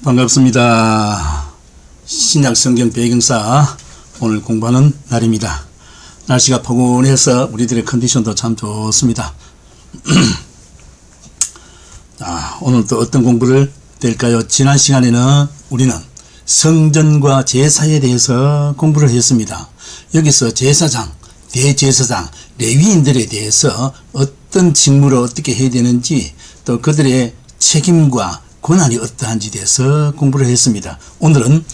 반갑습니다. 신약 성경 배경사 오늘 공부하는 날입니다. 날씨가 포근해서 우리들의 컨디션도 참 좋습니다. 자, 오늘 또 어떤 공부를 될까요? 지난 시간에는 우리는 성전과 제사에 대해서 공부를 했습니다. 여기서 제사장, 대제사장, 레위인들에 대해서 어떤 직무를 어떻게 해야 되는지, 또 그들의 책임과 권한이 어떠한지에 대해서 공부를 했습니다. 오늘은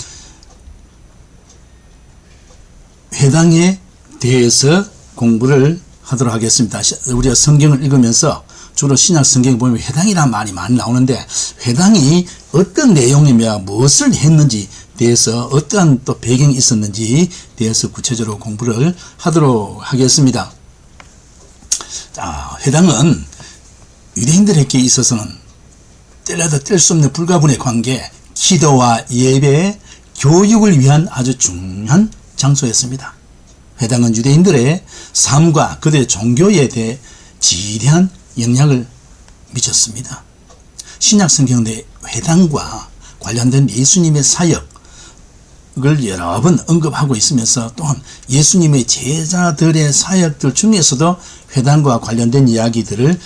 회당에 대해서 공부를 하도록 하겠습니다. 우리가 성경을 읽으면서 주로 신약 성경에 보면 회당이라는 말이 많이 나오는데, 회당이 어떤 내용이며 무엇을 했는지 대해서, 어떠한 또 배경이 있었는지 대해서 구체적으로 공부를 하도록 하겠습니다. 자, 회당은 유대인들에게 있어서는 뗄래도 뗄 수 없는 불가분의 관계, 기도와 예배, 교육을 위한 아주 중요한 장소였습니다. 회당은 유대인들의 삶과 그들의 종교에 대해 지대한 영향을 미쳤습니다. 신약 성경 내 회당과 관련된 예수님의 사역을 여러 번 언급하고 있으면서, 또한 예수님의 제자들의 사역들 중에서도 회당과 관련된 이야기들을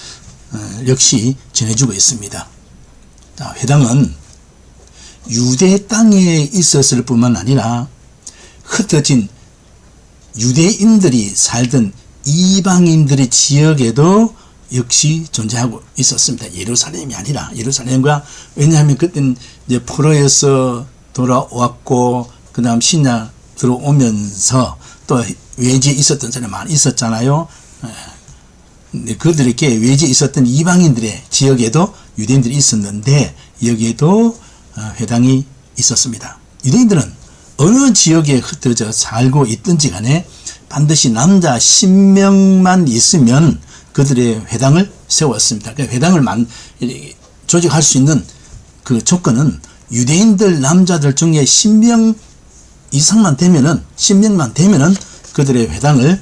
역시 전해주고 있습니다. 자, 회당은 유대 땅에 있었을 뿐만 아니라 흩어진 유대인들이 살던 이방인들의 지역에도 역시 존재하고 있었습니다. 예루살렘이 아니라, 예루살렘과, 왜냐하면 그때는 이제 포로에서 돌아왔고, 그 다음 신약 들어오면서 또 외지에 있었던 사람이 많이 있었잖아요. 그들에게 외지에 있었던 이방인들의 지역에도 유대인들이 있었는데, 여기에도 회당이 있었습니다. 유대인들은 어느 지역에 흩어져 살고 있든지 간에 반드시 남자 10명만 있으면 그들의 회당을 세웠습니다. 그러니까 회당을 조직할 수 있는 그 조건은 유대인들 남자들 중에 10명 이상만 되면은, 10명만 되면은 그들의 회당을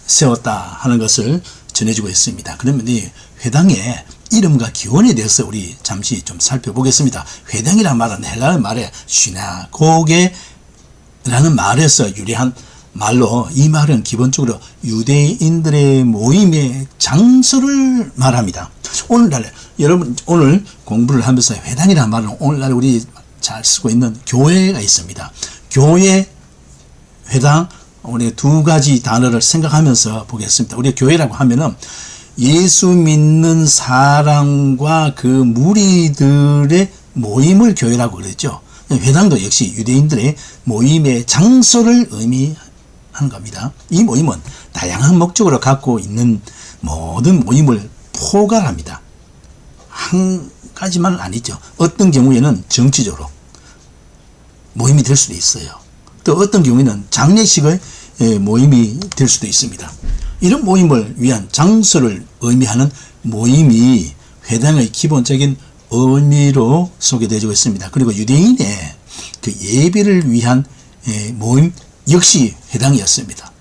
세웠다 하는 것을 전해주고 있습니다. 그러면 이 회당의 이름과 기원에 대해서 우리 잠시 좀 살펴보겠습니다. 회당이라는 말은 헬라어 말에 시나고게라는 말에서 유래한 말로, 이 말은 기본적으로 유대인들의 모임의 장소를 말합니다. 오늘날 여러분, 오늘 공부를 하면서 회당이라는 말은 오늘날 우리 잘 쓰고 있는 교회가 있습니다. 교회, 회당, 우리 두 가지 단어를 생각하면서 보겠습니다. 우리 교회라고 하면은 예수 믿는 사람과 그 무리들의 모임을 교회라고 그랬죠. 회당도 역시 유대인들의 모임의 장소를 의미하는 겁니다. 이 모임은 다양한 목적으로 갖고 있는 모든 모임을 포괄합니다. 한 가지만은 아니죠. 어떤 경우에는 정치적으로 모임이 될 수도 있어요. 또 어떤 경우에는 장례식의 모임이 될 수도 있습니다. 이런 모임을 위한 장소를 의미하는 모임이 회당의 기본적인 의미로 소개되어지고 있습니다. 그리고 유대인의 그 예배를 위한 모임 역시 회당이었습니다.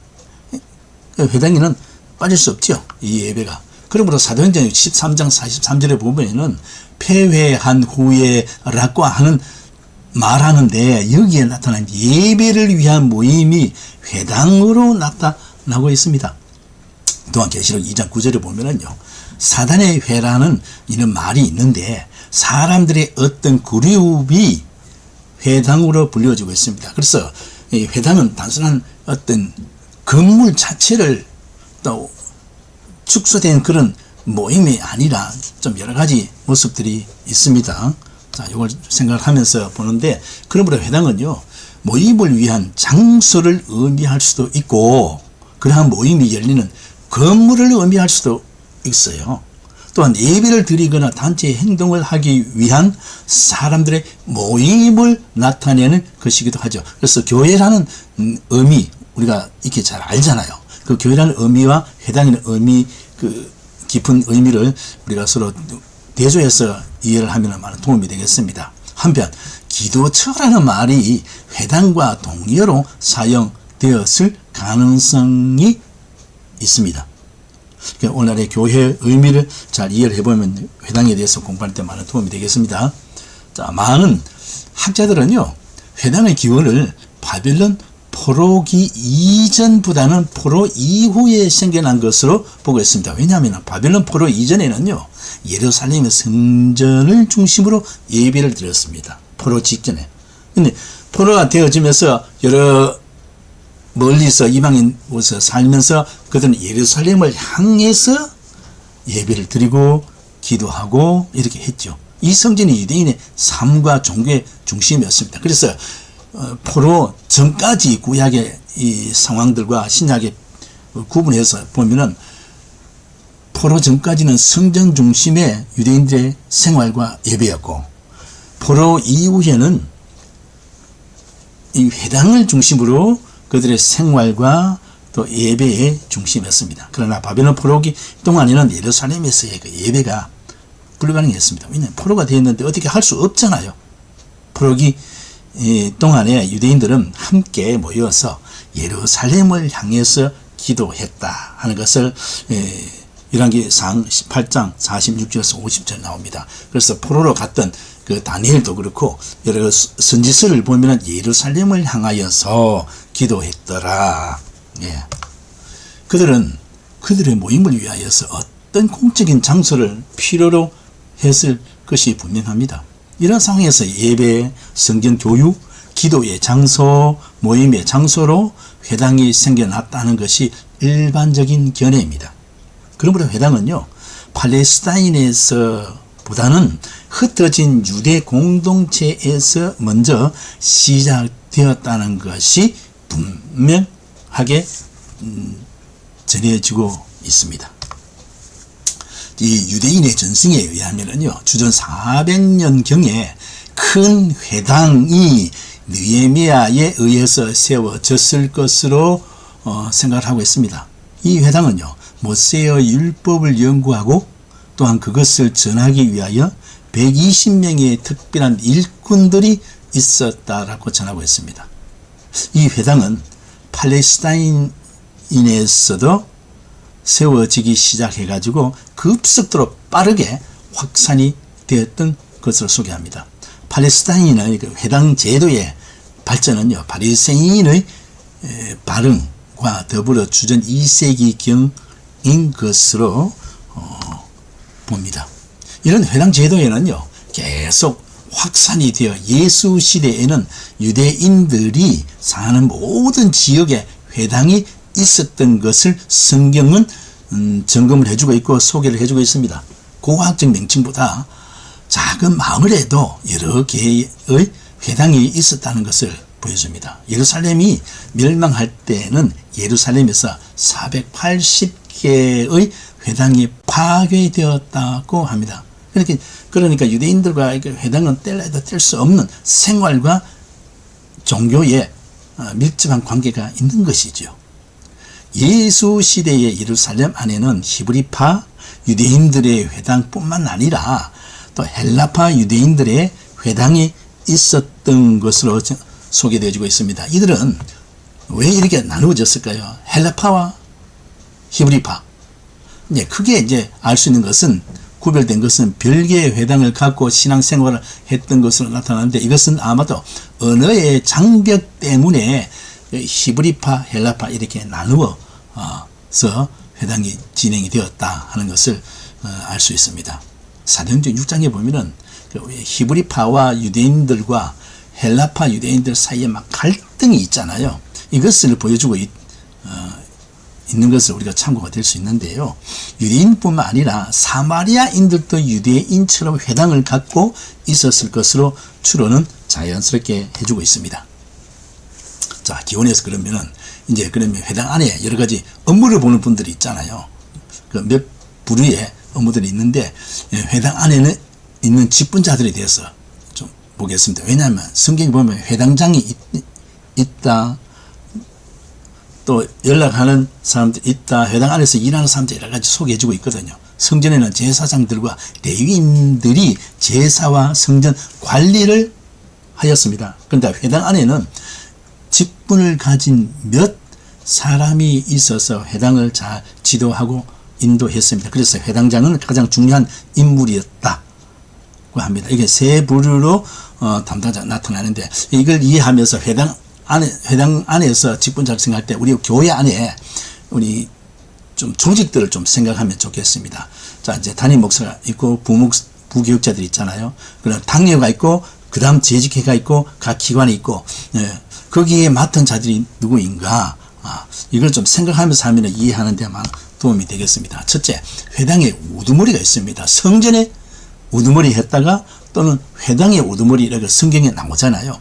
회당에는 빠질 수 없죠, 이 예배가. 그러므로 사도행전 13장 43절에 보면은 폐회한 후에라고 하는 말하는데, 여기에 나타난 예배를 위한 모임이 회당으로 나타나고 있습니다. 또한 계시록 2장 9절에 보면은요, 사단의 회라는 이런 말이 있는데, 사람들의 어떤 그룹이 회당으로 불려지고 있습니다. 그래서 이 회당은 단순한 어떤 건물 자체를 또 축소된 그런 모임이 아니라 좀 여러 가지 모습들이 있습니다. 자, 이걸 생각을 하면서 보는데, 그러므로 회당은요, 모임을 위한 장소를 의미할 수도 있고, 그러한 모임이 열리는 건물을 의미할 수도 있어요. 또한 예배를 드리거나 단체 행동을 하기 위한 사람들의 모임을 나타내는 것이기도 하죠. 그래서 교회라는 의미, 우리가 이렇게 잘 알잖아요. 그 교회라는 의미와 회당이라는 의미, 그 깊은 의미를 우리가 서로 대조해서 이해를 하면 많은 도움이 되겠습니다. 한편 기도처라는 말이 회당과 동의어로 사용되었을 가능성이 있습니다. 그러니까 오늘날의 교회의 의미를 잘 이해를 해보면 회당에 대해서 공부할 때 많은 도움이 되겠습니다. 자, 많은 학자들은요, 회당의 기원을 바벨론 포로기 이전보다는 포로 이후에 생겨난 것으로 보고 있습니다. 왜냐하면 바벨론 포로 이전에는요, 예루살렘의 성전을 중심으로 예배를 드렸습니다. 포로 직전에. 근데 포로가 되어지면서 여러 멀리서 이방인으로서 살면서 그들은 예루살렘을 향해서 예배를 드리고 기도하고 이렇게 했죠. 이 성전이 유대인의 삶과 종교의 중심이었습니다. 그래서 포로 전까지 구약의 이 상황들과 신약의 구분해서 보면은 포로 전까지는 성전 중심의 유대인들의 생활과 예배였고, 포로 이후에는 이 회당을 중심으로 그들의 생활과 또 예배의 중심이었습니다. 그러나 바벨론 포로기 동안에는 예루살렘에서의 그 예배가 불가능했습니다. 왜냐하면 포로가 되었는데 어떻게 할 수 없잖아요. 포로기 동안에 유대인들은 함께 모여서 예루살렘을 향해서 기도했다 하는 것을 열왕기상 18장 46절에서 50절 나옵니다. 그래서 포로로 갔던 그 다니엘도 그렇고 여러 선지서를 보면 예루살렘을 향하여서 기도했더라. 예. 그들은 그들의 모임을 위하여서 어떤 공적인 장소를 필요로 했을 것이 분명합니다. 이런 상황에서 예배, 성경 교육, 기도의 장소, 모임의 장소로 회당이 생겨났다는 것이 일반적인 견해입니다. 그러므로 회당은요, 팔레스타인에서 보다는 흩어진 유대 공동체에서 먼저 시작되었다는 것이 분명하게 전해지고 있습니다. 이 유대인의 전승에 의하면요, 주전 400년경에 큰 회당이 느헤미야에 의해서 세워졌을 것으로 생각을 하고 있습니다. 이 회당은요, 모세의 율법을 연구하고 또한 그것을 전하기 위하여 120명의 특별한 일꾼들이 있었다라고 전하고 있습니다. 이 회당은 팔레스타인에서도 세워지기 시작해가지고 급속도로 빠르게 확산이 되었던 것으로 소개합니다. 팔레스타인의 회당 제도의 발전은요, 바리새인의 발흥과 더불어 주전 2세기경인 것으로 봅니다. 이런 회당 제도에는요, 계속 확산이 되어 예수 시대에는 유대인들이 사는 모든 지역에 회당이 있었던 것을 성경은 점검을 해주고 있고 소개를 해주고 있습니다. 고고학적 명칭보다 작은 마을에도 여러 개의 회당이 있었다는 것을 보여줍니다. 예루살렘이 멸망할 때는 예루살렘에서 480개의 회당이 파괴되었다고 합니다. 그러니까 유대인들과 회당은 뗄래도 뗄 수 없는 생활과 종교의 밀접한 관계가 있는 것이죠. 예수 시대의 예루살렘 안에는 히브리파 유대인들의 회당뿐만 아니라 또 헬라파 유대인들의 회당이 있었던 것으로 소개되어지고 있습니다. 이들은 왜 이렇게 나누어졌을까요? 헬라파와 히브리파. 크게 이제 알 수 있는 것은, 구별된 것은 별개의 회당을 갖고 신앙생활을 했던 것으로 나타나는데, 이것은 아마도 언어의 장벽 때문에 히브리파, 헬라파 이렇게 나누어서 회당이 진행이 되었다 하는 것을 알 수 있습니다. 사도행전 6장에 보면은 히브리파와 유대인들과 헬라파 유대인들 사이에 막 갈등이 있잖아요. 이것을 보여주고 있는 것을 우리가 참고가 될 수 있는데요. 유대인뿐만 아니라 사마리아인들도 유대인처럼 회당을 갖고 있었을 것으로 추론은 자연스럽게 해주고 있습니다. 자, 기원에서 그러면 회당 안에 여러 가지 업무를 보는 분들이 있잖아요. 그 몇 부류의 업무들이 있는데, 회당 안에는 있는 직분자들에 대해서 좀 보겠습니다. 왜냐하면 성경에 보면 회당장이 있다, 또 연락하는 사람들이 있다, 회당 안에서 일하는 사람들이 여러 가지 소개해주고 있거든요. 성전에는 제사장들과 레위인들이 제사와 성전 관리를 하였습니다. 그런데 회당 안에는 직분을 가진 몇 사람이 있어서 회당을 잘 지도하고 인도했습니다. 그래서 회당장은 가장 중요한 인물이었다. 합니다. 이게 세 부류로 담당자가 나타나는데, 이걸 이해하면서 회당 안에서 직분 작성할 때 우리 교회 안에 우리 좀 조직들을 좀 생각하면 좋겠습니다. 자, 이제 담임 목사가 있고 부교육자들이 있잖아요. 그럼 당회가 있고 그 다음 재직회가 있고 각 기관이 있고, 거기에 맡은 자들이 누구인가, 이걸 좀 생각하면서 하면 이해하는 데만 도움이 되겠습니다. 첫째, 회당에 우두머리가 있습니다. 성전에 우두머리 했다가 또는 회당의 우두머리 이렇게 성경에 나오잖아요.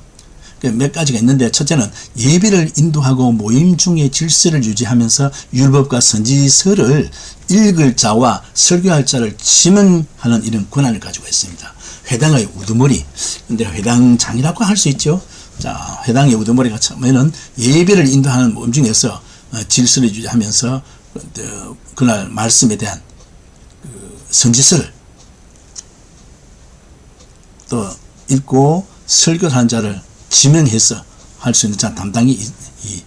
몇 가지가 있는데, 첫째는 예배를 인도하고 모임 중에 질서를 유지하면서 율법과 선지서를 읽을 자와 설교할 자를 지명하는 이런 권한을 가지고 있습니다. 회당의 우두머리, 근데 회당장이라고 할 수 있죠. 자, 회당의 우두머리가 처음에는 예배를 인도하는 모임 중에서 질서를 유지하면서 그날 말씀에 대한 선지서를 또 읽고 설교하는 자를 지명해서 할 수 있는 자 담당이 이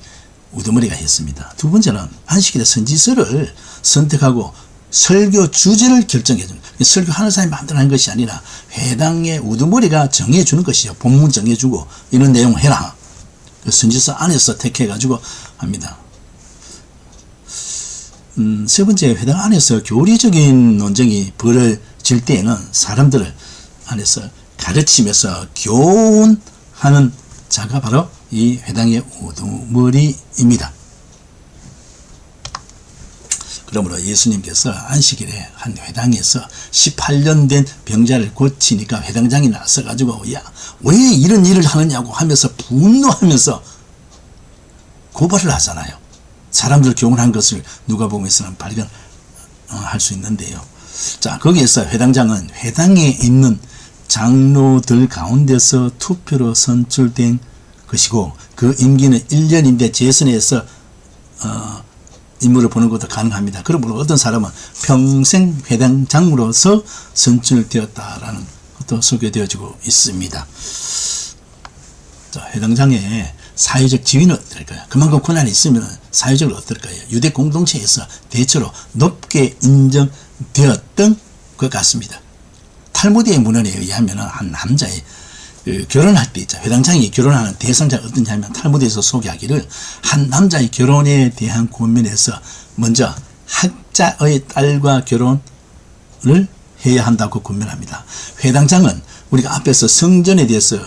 우두머리가 했습니다. 두 번째는 안식일에 선지서를 선택하고 설교 주제를 결정해 줍니다. 설교하는 사람이 마음대로 하는 것이 아니라 회당의 우두머리가 정해주는 것이요. 본문 정해주고 이런 내용 해라. 그 선지서 안에서 택해가지고 합니다. 세 번째, 회당 안에서 교리적인 논쟁이 벌어질 때에는 사람들을 안에서 가르치면서 교훈하는 자가 바로 이 회당의 우두머리입니다. 그러므로 예수님께서 안식일에 한 회당에서 18년 된 병자를 고치니까 회당장이 나서가지고, 야, 왜 이런 일을 하느냐고 하면서 분노하면서 고발을 하잖아요. 사람들 교훈한 것을 누가복음에서는 발견할 수 있는데요. 자, 거기에서 회당장은 회당에 있는 장로들 가운데서 투표로 선출된 것이고, 그 임기는 1년인데 재선에서 임무를 보는 것도 가능합니다. 그러므로 어떤 사람은 평생 회당장으로서 선출되었다라는 것도 소개되어지고 있습니다. 자, 회당장의 사회적 지위는 어떨까요? 그만큼 권한이 있으면 사회적으로 어떨까요? 유대 공동체에서 대체로 높게 인정되었던 것 같습니다. 탈무드의 문헌에 의하면 한 남자의 결혼할 때 있죠. 회당장이 결혼하는 대상자가 어떠냐면, 탈무드에서 소개하기를 한 남자의 결혼에 대한 고민에서 먼저 학자의 딸과 결혼을 해야 한다고 권면합니다. 회당장은 우리가 앞에서 성전에 대해서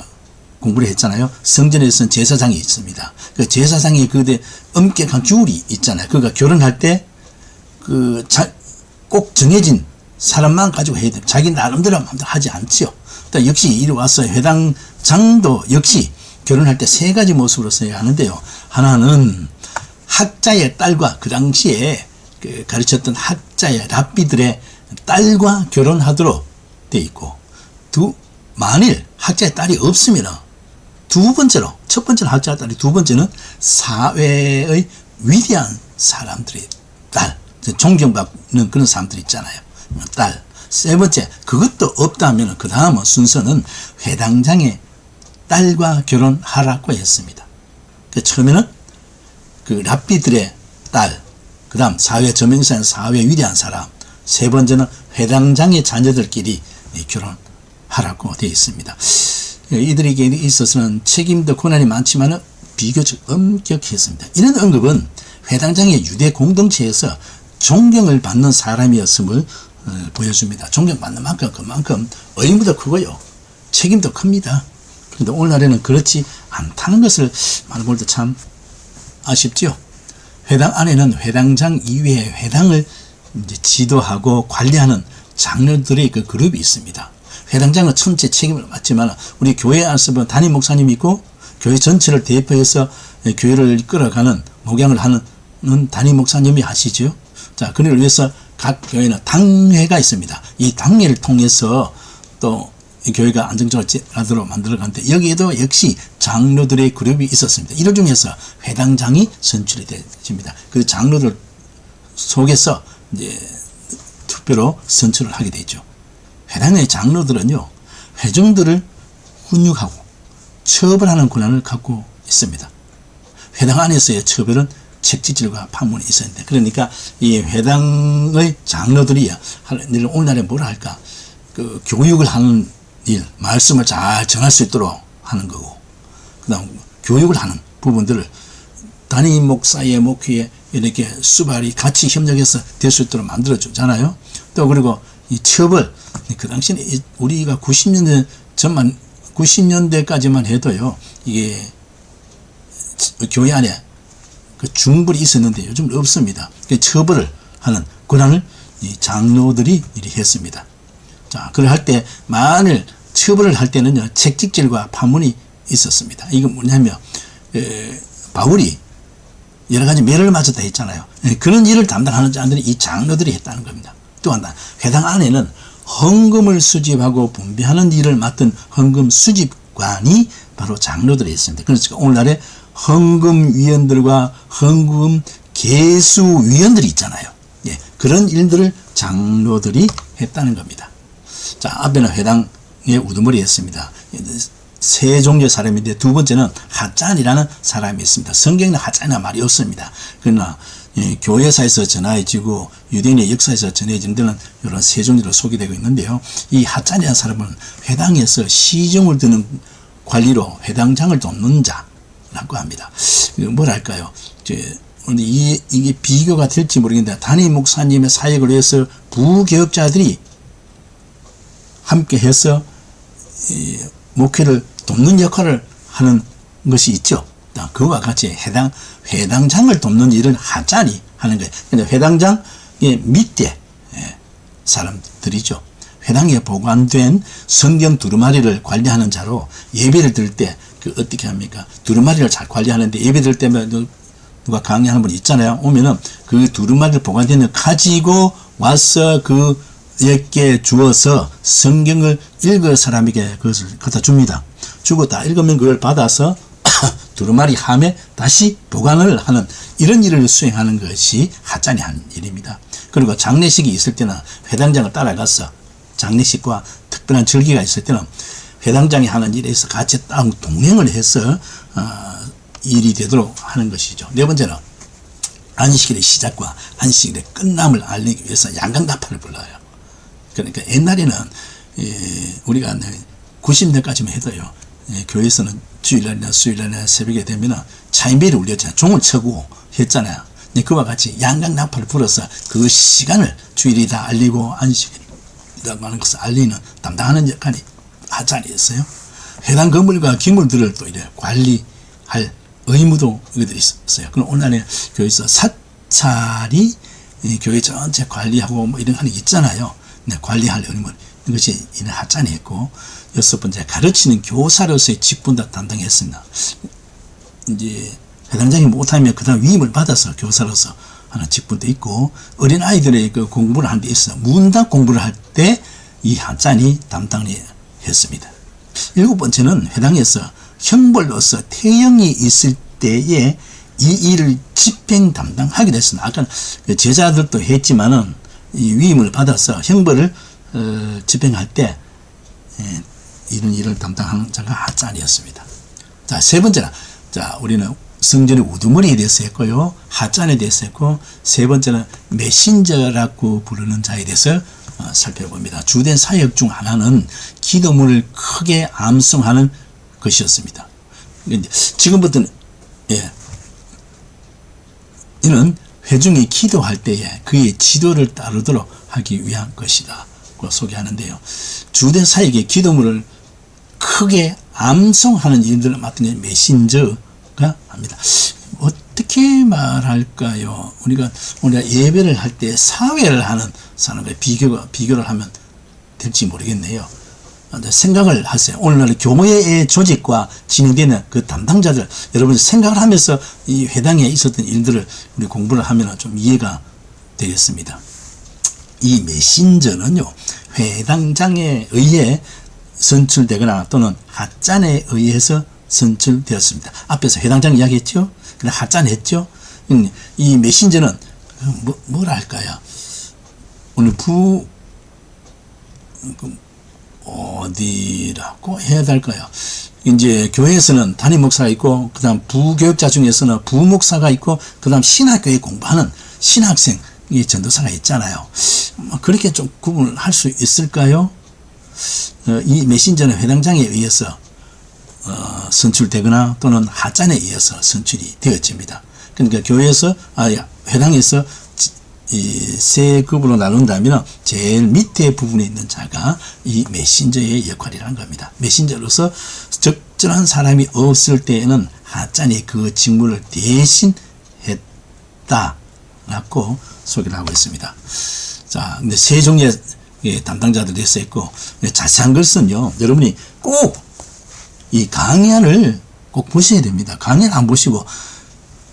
공부를 했잖아요. 성전에서는 제사장이 있습니다. 그 제사장이 그때 엄격한 규율이 있잖아요. 그가 결혼할 때 꼭 정해진 사람만 가지고 해야 돼요. 자기 나름대로 하지 않지요. 또 역시 이리 와서 회당장도 역시 결혼할 때 세 가지 모습으로 써야 하는데요. 하나는 학자의 딸과, 그 당시에 가르쳤던 학자의 랍비들의 딸과 결혼하도록 돼 있고, 만일 학자의 딸이 없으면 두 번째로, 첫 번째는 학자의 딸이, 두 번째는 사회의 위대한 사람들의 딸, 존경받는 그런 사람들 있잖아요. 딸. 세 번째, 그것도 없다면 그 다음은 순서는 회당장의 딸과 결혼하라고 했습니다. 처음에는 그 랍비들의 딸, 그 다음 사회 저명사인 사회 위대한 사람, 세 번째는 회당장의 자녀들끼리 결혼하라고 되어 있습니다. 이들에게 있어서는 책임도 권한이 많지만 비교적 엄격했습니다. 이런 언급은 회당장의 유대 공동체에서 존경을 받는 사람이었음을 보여줍니다. 존경받는 만큼 그만큼 의무도 크고요, 책임도 큽니다. 그런데 오늘날에는 그렇지 않다는 것을 말볼 때 참 아쉽죠. 회당 안에는 회당장 이외에 회당을 이제 지도하고 관리하는 장로들의 그 그룹이 있습니다. 회당장은 전체 책임을 맡지만 우리 교회 안에서 담임 목사님이 있고, 교회 전체를 대표해서 교회를 이끌어가는 목양을 하는 담임 목사님이 하시죠. 자, 그를 위해서 각 교회는 당회가 있습니다. 이 당회를 통해서 또 이 교회가 안정적으로 하도록 만들어가는데, 여기에도 역시 장로들의 그룹이 있었습니다. 이들 중에서 회당장이 선출이 되십니다. 그 장로들 속에서 이제 투표로 선출을 하게 되죠. 회당의 장로들은요, 회중들을 훈육하고 처벌하는 권한을 갖고 있습니다. 회당 안에서의 처벌은 책지질과 판문이 있었는데, 그러니까 이 회당의 장로들이 오늘날에 뭐라 할까, 그 교육을 하는 일, 말씀을 잘 전할 수 있도록 하는 거고, 그 다음 교육을 하는 부분들을 담임 목사의 목회에 이렇게 수발이 같이 협력해서 될 수 있도록 만들어주잖아요. 또 그리고 이 처벌, 그 당시에 우리가 90년대까지만 해도요, 이게 교회 안에 그 중불이 있었는데 요즘은 없습니다. 처벌을 하는 권한을 이 장로들이 이렇게 했습니다. 자, 그걸 할 때 만일 처벌을 할 때는요, 책직질과 판문이 있었습니다. 이건 뭐냐면 바울이 여러 가지 매를 맞았다 했잖아요. 그런 일을 담당하는 자들이 이 장로들이 했다는 겁니다. 또한 회당 안에는 헌금을 수집하고 분배하는 일을 맡은 헌금 수집관이 바로 장로들이 있습니다. 그래서 오늘날에 헌금위원들과 헌금 개수위원들이 있잖아요. 예, 그런 일들을 장로들이 했다는 겁니다. 자, 앞에는 회당의 우두머리였습니다. 세 종류의 사람인데 두 번째는 핫잔이라는 사람이 있습니다. 성경에는 핫잔이라는 말이 없습니다. 그러나 교회사에서 전해지고 유대인의 역사에서 전해진 데는 이런 세 종류로 소개되고 있는데요. 이 핫잔이라는 사람은 회당에서 시정을 드는 관리로 회당장을 돕는 자라고 합니다. 뭐랄까요? 이게 비교가 될지 모르겠는데 담임 목사님의 사역을 위해서 부교역자들이 함께 해서 목회를 돕는 역할을 하는 것이 있죠. 그와 같이 회당장을 돕는 일을 핫잔이 하는 거예요. 근데 회당장의 밑에 사람들이죠. 회당에 보관된 성경 두루마리를 관리하는 자로 예배를 드릴 때 어떻게 합니까? 두루마리를 잘 관리하는데 예배 드릴 때면 누가 강의하는 분 있잖아요. 오면은 그 두루마리를 보관되는 가지고 와서 그에게 주어서 성경을 읽을 사람에게 그것을 갖다 줍니다. 주고 다 읽으면 그걸 받아서 두루마리 함에 다시 보관을 하는 이런 일을 수행하는 것이 핫잔이 하는 일입니다. 그리고 장례식이 있을 때는 회당장을 따라가서 장례식과 특별한 절기가 있을 때는 회당장이 하는 일에서 같이 딱 동행을 해서 일이 되도록 하는 것이죠. 네 번째는 안식일의 시작과 안식일의 끝남을 알리기 위해서 양강나팔을 불러요. 그러니까 옛날에는 우리가 90년까지만 해도요, 교회에서는 주일날이나 수요일날이나 새벽에 되면 차인벨이 울렸잖아요. 종을 쳐고 했잖아요. 그와 같이 양강나팔을 불어서 그 시간을 주일이다 알리고 안식일이라고 하는 것을 알리는 담당하는 역할이 핫잔이었어요. 회당 건물과 기물들을 또 이래 관리할 의무도 이것들이 있었어요. 그럼 오늘날에 교회에서 사찰이 교회 전체 관리하고 뭐 이런 게 있잖아요. 관리할 의무, 이것이 이는 핫잔이 했고, 여섯 번째, 가르치는 교사로서의 직분도 담당했습니다. 이제 회당장이 못하면 그 다음 위임을 받아서 교사로서 하는 직분도 있고, 어린아이들의 그 공부를 하는 데 있어서 문답 공부를 할 때 이 핫잔이 담당을 했습니다. 일곱 번째는 회당에서 형벌로서 태형이 있을 때에 이 일을 집행 담당하게 됐습니다. 아까 제자들도 했지만은 이 위임을 받아서 형벌을 집행할 때 이런 일을 담당하는 자가 핫잔이었습니다. 자, 세 번째는, 자, 우리는 성전의 우두머리에 대해서 했고요, 핫잔에 대해서 했고, 세 번째는 메신저라고 부르는 자에 대해서 살펴봅니다. 주된 사역 중 하나는 기도문을 크게 암송하는 것이었습니다. 지금부터는 이는 회중이 기도할 때에 그의 지도를 따르도록 하기 위한 것이다 고 소개하는데요. 주된 사역의 기도문을 크게 암송하는 일들을 맡은 게 메신저가 합니다. 어떻게 말할까요? 우리가 예배를 할 때 사회를 하는 사람과 비교를 하면 될지 모르겠네요. 생각을 하세요. 오늘날 교회의 조직과 진행되는 그 담당자들, 여러분 생각을 하면서 이 회당에 있었던 일들을 우리 공부를 하면 좀 이해가 되겠습니다. 이 메신저는요, 회당장에 의해 선출되거나 또는 핫잔에 의해서 선출되었습니다. 앞에서 회당장 이야기했죠? 그냥 핫잔 했죠? 이 메신저는 뭐랄까요? 오늘 어디라고 해야 될까요? 이제 교회에서는 담임 목사가 있고, 그 다음 부교육자 중에서는 부목사가 있고, 그 다음 신학교에 공부하는 신학생이 전도사가 있잖아요. 그렇게 좀 구분을 할 수 있을까요? 이 메신저는 회당장에 의해서 선출되거나 또는 하잔에 의해서 선출이 되어집니다. 그러니까 교회에서 회당에서 세 급으로 나눈다면 제일 밑에 부분에 있는 자가 이 메신저의 역할이라는 겁니다. 메신저로서 적절한 사람이 없을 때에는 하잔이 그 직무를 대신했다라고 소개를 하고 있습니다. 자, 근데 세 종류의 담당자들이 있었고, 자세한 것은요, 여러분이 꼭 이 강의안을 꼭 보셔야 됩니다. 강의안 안 보시고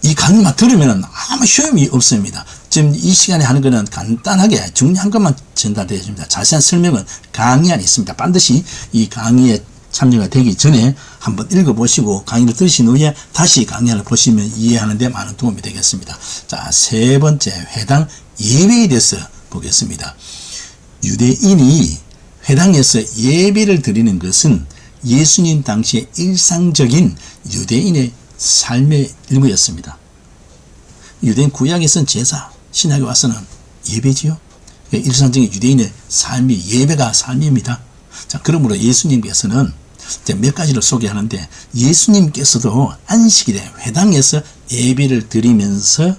이 강의만 들으면 아무 소용이 없습니다. 지금 이 시간에 하는 거는 간단하게 중요한 것만 전달되어 줍니다. 자세한 설명은 강의안에 있습니다. 반드시 이 강의에 참여가 되기 전에 한번 읽어보시고 강의를 들으신 후에 다시 강의안을 보시면 이해하는 데 많은 도움이 되겠습니다. 자, 세 번째 회당 예배에 대해서 보겠습니다. 유대인이 회당에서 예배를 드리는 것은 예수님 당시의 일상적인 유대인의 삶의 일부였습니다. 유대인 구약에서는 제사, 신약에 와서는 예배지요. 일상적인 유대인의 삶이 예배가 삶입니다. 자, 그러므로 예수님께서는 몇 가지를 소개하는데 예수님께서도 안식일에 회당에서 예배를 드리면서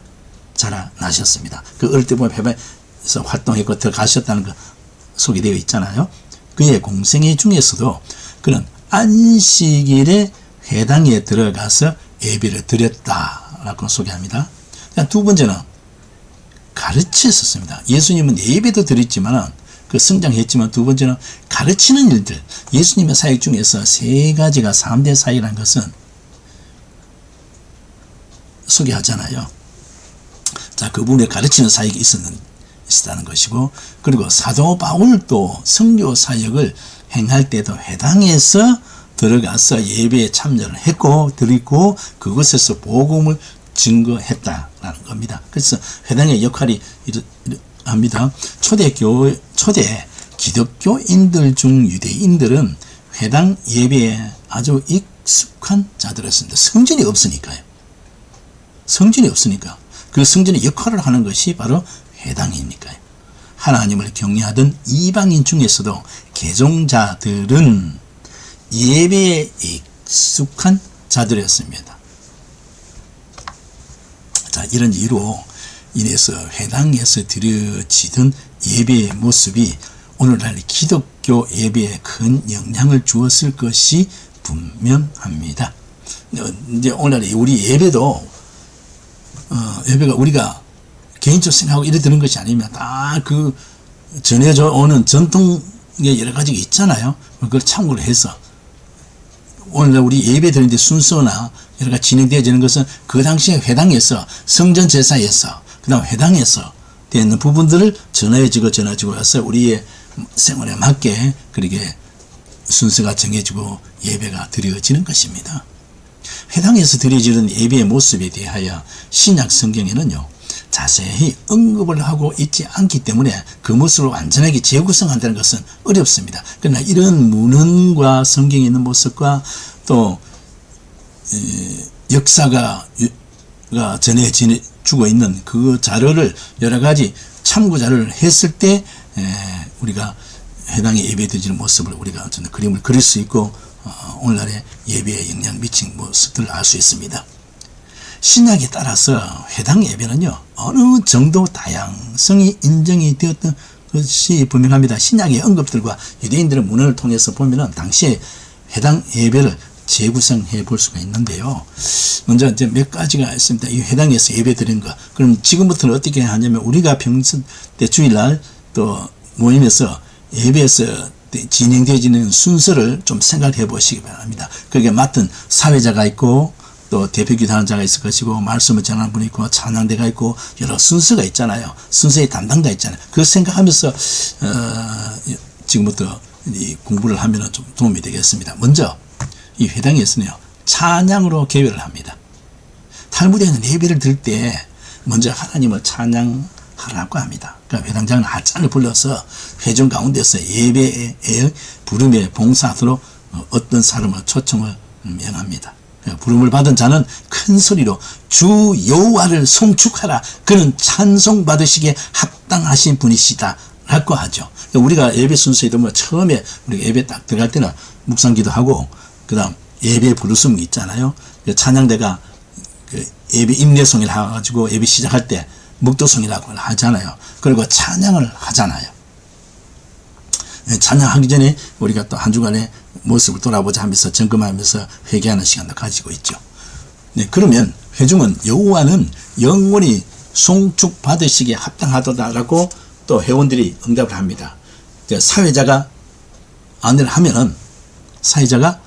자라나셨습니다. 그 어릴 때 보면 회당에서 활동했고 들어가셨다는 거 소개되어 있잖아요. 그의 공생애 중에서도 그는 안식일에 회당에 들어가서 예배를 드렸다라고 소개합니다. 두 번째는 가르쳤었습니다. 예수님은 예배도 드렸지만 그 성장했지만 두 번째는 가르치는 일들. 예수님의 사역 중에서 세 가지가 3대 사역이라는 것은 소개하잖아요. 자, 그분의 가르치는 사역이 있었다는 것이고, 그리고 사도 바울도 선교 사역을 행할 때도 회당에서 들어가서 예배에 참여를 했고 드리고 그것에서 복음을 증거했다라는 겁니다. 그래서 회당의 역할이 이러합니다. 초대 기독교인들 중 유대인들은 회당 예배에 아주 익숙한 자들이었습니다. 성전이 없으니까요. 성전이 없으니까 그 성전의 역할을 하는 것이 바로 회당이니까요. 하나님을 경외하던 이방인 중에서도 개종자들은 예배에 익숙한 자들이었습니다. 자, 이런 이유로 인해서 회당에서 드려지던 예배의 모습이 오늘날 기독교 예배에 큰 영향을 주었을 것이 분명합니다. 이제 오늘날 우리 예배도 예배가 우리가 개인적으로 생각하고 이래 드는 것이 아니면 다 그 전해져 오는 전통의 여러 가지가 있잖아요. 그걸 참고를 해서 오늘 우리 예배 드리는데 순서나 여러 가지 진행되어지는 것은 그 당시에 회당에서 성전 제사에서 그 다음 회당에서 되는 부분들을 전해지고 와서 우리의 생활에 맞게 그렇게 순서가 정해지고 예배가 드려지는 것입니다. 회당에서 드려지는 예배의 모습에 대하여 신약 성경에는요 자세히 언급을 하고 있지 않기 때문에 그 모습을 완전하게 재구성한다는 것은 어렵습니다. 그러나 이런 문헌과 성경에 있는 모습과 또 역사가 전해주고 있는 그 자료를 여러 가지 참고 자료를 했을 때 우리가 회당에 예배 드리는 모습을 우리가 어떤 그림을 그릴 수 있고 오늘날의 예배에 영향을 미친 모습들을 알 수 있습니다. 신약에 따라서 회당 예배는요 어느 정도 다양성이 인정이 되었던 것이 분명합니다. 신약의 언급들과 유대인들의 문헌을 통해서 보면은 당시에 회당 예배를 재구성해 볼 수가 있는데요. 먼저 이제 몇 가지가 있습니다. 이 회당에서 예배 드리는 거. 그럼 지금부터는 어떻게 하냐면 우리가 평소 때 주일날 또 모임에서 예배에서 진행되어지는 순서를 좀 생각해 보시기 바랍니다. 거기에 맡은 사회자가 있고 또 대표기도하는 자가 있을 것이고 말씀을 전하는 분이 있고 찬양대가 있고 여러 순서가 있잖아요. 순서의 담당자 있잖아요. 그걸 생각하면서 지금부터 공부를 하면 좀 도움이 되겠습니다. 먼저 이 회당에서는요 찬양으로 계획을 합니다. 탈무드에는 예배를 드릴 때 먼저 하나님을 찬양하라고 합니다. 그러니까 회당장은 하찬을 불러서 회중 가운데서 예배의 부름에 봉사하도록 어떤 사람을 초청을 명합니다. 부름을 받은 자는 큰 소리로 주 여호와를 송축하라. 그는 찬송 받으시기에 합당하신 분이시다 라고 하죠. 우리가 예배 순서에도 뭐 처음에 우리가 예배 딱 들어갈 때는 묵상기도 하고, 그 다음 예배 부르심이 있잖아요. 찬양대가 그 예배 임례송이를 해가지고 예배 시작할 때 묵도송이라고 하잖아요. 그리고 찬양을 하잖아요. 찬양하기 전에 우리가 또 한 주간의 모습을 돌아보자 하면서 점검하면서 회개하는 시간도 가지고 있죠. 네, 그러면 회중은 여호와는 영원히 송축 받으시기에 합당하도다라고 또 회원들이 응답을 합니다. 사회자가 안내를 하면은 사회자가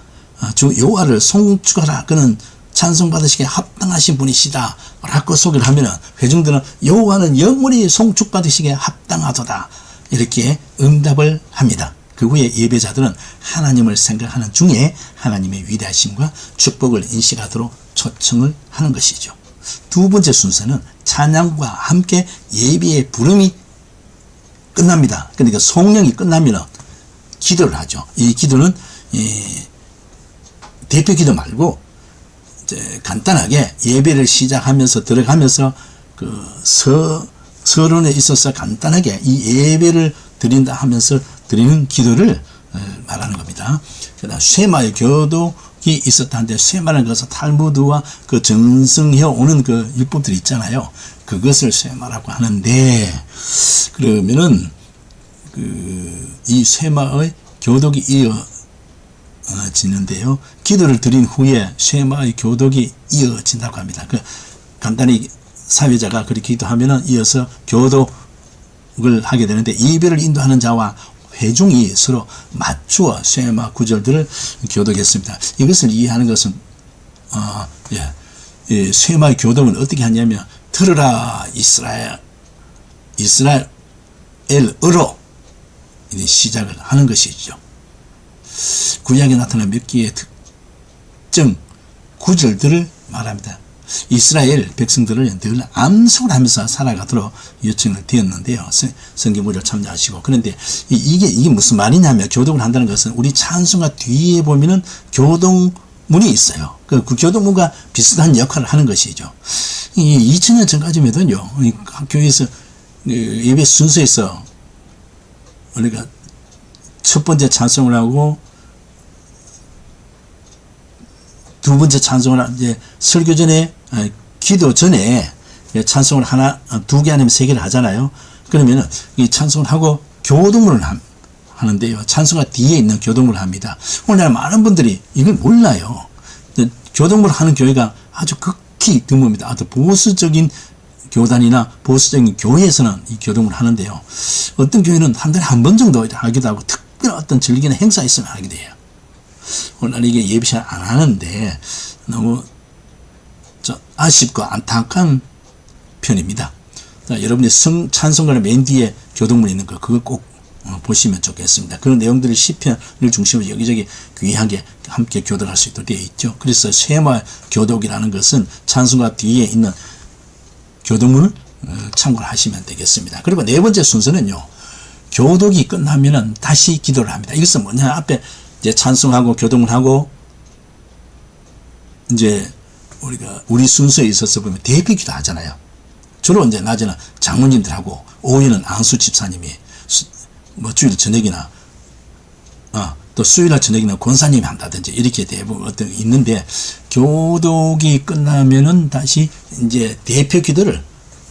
주 여호와를 송축하라, 그는 찬송 받으시기에 합당하신 분이시다 라고 소개를 하면은 회중들은 여호와는 영원히 송축 받으시기에 합당하도다 이렇게 응답을 합니다. 그 후에 예배자들은 하나님을 생각하는 중에 하나님의 위대하심과 축복을 인식하도록 초청을 하는 것이죠. 두 번째 순서는 찬양과 함께 예배의 부름이 끝납니다. 그러니까 성령이 끝나면 기도를 하죠. 이 기도는 대표 기도 말고 이제 간단하게 예배를 시작하면서 들어가면서 그 서론에 있어서 간단하게 이 예배를 드린다 하면서 드리는 기도를 말하는 겁니다. 그다음 쇠마의 교독이 있었다는데 쇠마라는 것은 탈무드와 그 전승해 오는 그 율법들이 있잖아요. 그것을 쇠마라고 하는데, 그러면은 이 쇠마의 교독이 이어지는데요. 기도를 드린 후에 쇠마의 교독이 이어진다고 합니다. 간단히 사회자가 그렇게 기도하면은 이어서 교독을 하게 되는데, 예배를 인도하는 자와 회중이 서로 맞추어 쇠마 구절들을 교독했습니다. 이것을 이해하는 것은 쇠마의 교독은 어떻게 하냐면, 들으라 이스라엘으로 시작을 하는 것이죠. 구약에 나타난 몇 개의 특정 구절들을 말합니다. 이스라엘 백성들을 늘 암송을 하면서 살아가도록 요청을 드렸는데요. 성경무리를 참조하시고. 그런데 이게 무슨 말이냐면, 교독을 한다는 것은 우리 찬송가 뒤에 보면은 교독문이 있어요. 그 교독문과 비슷한 역할을 하는 것이죠. 2000년 전까지만 해도요, 학교에서 예배 순서에서 우리가 첫 번째 찬송을 하고 두 번째 찬송을 이제 설교 전에, 기도 전에 찬송을 두 개 아니면 세 개를 하잖아요. 그러면은 이 찬송을 하고 교독문을 하는데요. 찬송가 뒤에 있는 교독문을 합니다. 오늘날 많은 분들이 이걸 몰라요. 교독문을 하는 교회가 아주 극히 드뭅니다. 아주 보수적인 교단이나 보수적인 교회에서는 이 교독문을 하는데요. 어떤 교회는 한 달에 한 번 정도 하기도 하고, 특별한 어떤 즐기는 행사 있으면 하게 돼요. 오늘 이게 예배 잘 안 하는데 너무 아쉽고 안타까운 편입니다. 여러분이 찬송가의 맨 뒤에 교독문이 있는 거, 그거 꼭 보시면 좋겠습니다. 그런 내용들을 시편을 중심으로 여기저기 귀하게 함께 교독할 수 있도록 되어 있죠. 그래서 쇠마 교독이라는 것은 찬송가 뒤에 있는 교독문을 참고를 하시면 되겠습니다. 그리고 네 번째 순서는요, 교독이 끝나면은 다시 기도를 합니다. 이것은 뭐냐, 앞에 이제 찬송하고 교독을 하고, 이제 우리 순서에 있어서 보면 대비기도 하잖아요. 주로 이제 낮에는 장로님들하고 오후에는 안수 집사님이 주일 저녁이나 또 수요일 저녁이나 권사님이 한다든지 이렇게 대부분 어떤 있는데, 교독이 끝나면은 다시 이제 대표 기도를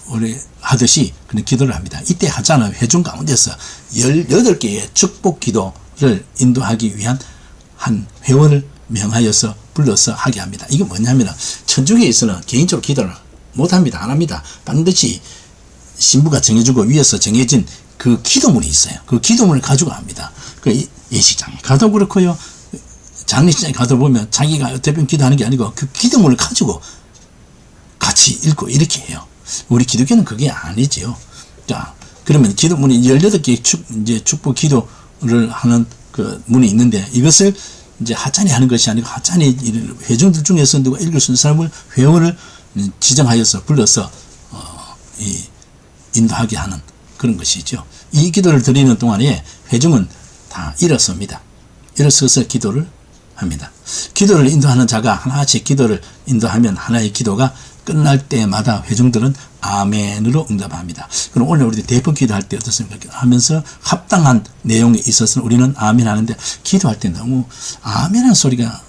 우리 하듯이 그런 기도를 합니다. 이때 하잖아요. 회중 가운데서 18개의 축복 기도를 인도하기 위한 한 회원을 명하여서 불러서 하게 합니다. 이게 뭐냐면, 천주교에서는 개인적으로 기도를 못합니다. 안 합니다. 반드시 신부가 정해주고 위에서 정해진 그 기도문이 있어요. 그 기도문을 가지고 합니다. 그 예식장에 가도 그렇고요, 장례식장에 가도 보면 자기가 대변 기도하는 게 아니고 그 기도문을 가지고 같이 읽고 이렇게 해요. 우리 기독교는 그게 아니지요. 자, 그러면 기도문이 18개의 이제 축복 기도를 하는 그 문이 있는데, 이것을 이제 하찮이 하는 것이 아니고, 하찮이 회중들 중에서 누가 읽을 수 있는 사람을, 회원을 지정하여서 불러서 인도하게 하는 그런 것이죠. 이 기도를 드리는 동안에 회중은 다 일어섭니다. 일어서서 기도를 합니다. 기도를 인도하는 자가 하나씩 기도를 인도하면 하나의 기도가 끝날 때마다 회중들은 아멘으로 응답합니다. 그럼 오늘 우리 대번 기도할 때 어떻습니까? 하면서 합당한 내용에 있어서 우리는 아멘 하는데 기도할 때 너무 아멘하는 소리가